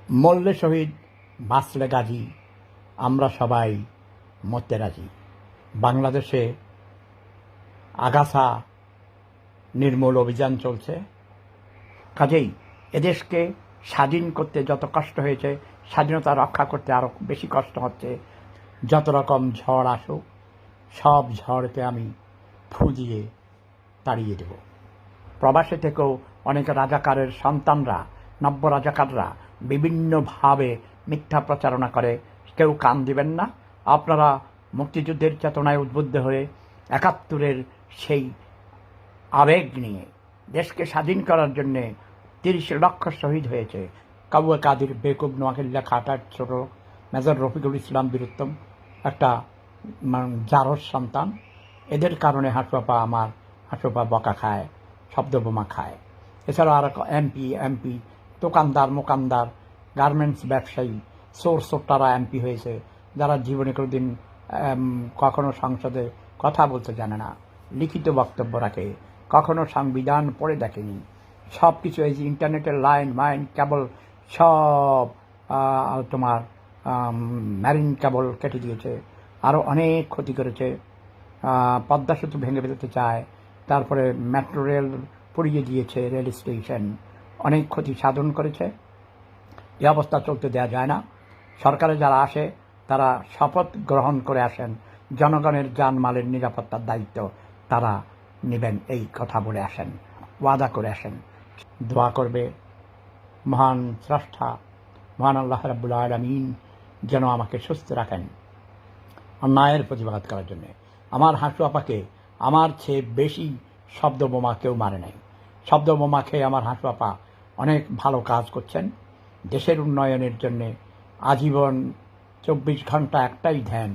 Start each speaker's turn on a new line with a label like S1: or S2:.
S1: মরলে শহীদ, বাঁচলে গাজী, আমরা সবাই মরতে রাজি। বাংলাদেশে আগাছা নির্মূল অভিযান চলছে। কাজেই এদেশকে স্বাধীন করতে যত কষ্ট হয়েছে, স্বাধীনতা রক্ষা করতে আরও বেশি কষ্ট হচ্ছে। যত রকম ঝড় আসুক, সব ঝড়কে আমি ফু দিয়ে তাড়িয়ে দেব। প্রবাসে থেকেও অনেক রাজাকারের সন্তানরা, নব্য রাজাকাররা বিভিন্নভাবে মিথ্যা প্রচারণা করে। কেউ কান দিবেন না। আপনারা মুক্তিযুদ্ধের চেতনায় উদ্বুদ্ধ হয়ে ৭১-এর সেই আবেগ নিয়ে দেশকে স্বাধীন করার জন্যে ৩০ লক্ষ শহীদ হয়েছে। কাউয়া কাদির, বেকুব, নোয়াখিল্লা খাটার ছোট মেজর রফিকুল ইসলাম বীরুত্তম একটা জারজ সন্তান। এদের কারণে আমার হাঁটুপা বকা খায়, শব্দ বোমা খায়। এছাড়াও আর এমপি দোকানদার, মোকানদার, গার্মেন্টস ব্যবসায়ী, সোরটারা এমপি হয়েছে, যারা জীবনে কোনোদিন কখনো সংসদে কথা বলতে জানে না, লিখিত বক্তব্য রাখে, কখনো সংবিধান পড়ে দেখেনি। সব কিছু এই যে ইন্টারনেটের লাইন কেবল সব তোমার ম্যারিন কেবল কেটে দিয়েছে, আরও অনেক ক্ষতি করেছে। পদ্মা সেতু ভেঙে ফেলতে চায়, তারপরে মেট্রো রেল পুড়িয়ে দিয়েছে, রেল স্টেশন, অনেক ক্ষতি সাধন করেছে। এই অবস্থা চলতে দেওয়া যায় না। সরকারে যারা আসে তারা শপথ গ্রহণ করে আসেন, জনগণের জানমালের নিরাপত্তার দায়িত্ব তারা নেবেন, এই কথা বলে আসেন, ওয়াদা করে আসেন। দোয়া করবে মহান স্রষ্টা, মহান আল্লাহ রাব্বুল আলামিন যেন আমাকে সুস্থ রাখেন অন্যায়ের প্রতিবাদ করার জন্যে। আমার হাঁটু আপাকে আমার চেয়ে বেশি শব্দ বোমা কেউ মারে নাই। শব্দ বোমা খেয়ে আমার হাঁটু আপা অনেক ভালো কাজ করছেন দেশের উন্নয়নের জন্যে। আজীবন ২৪ ঘন্টা একটাই ধ্যান,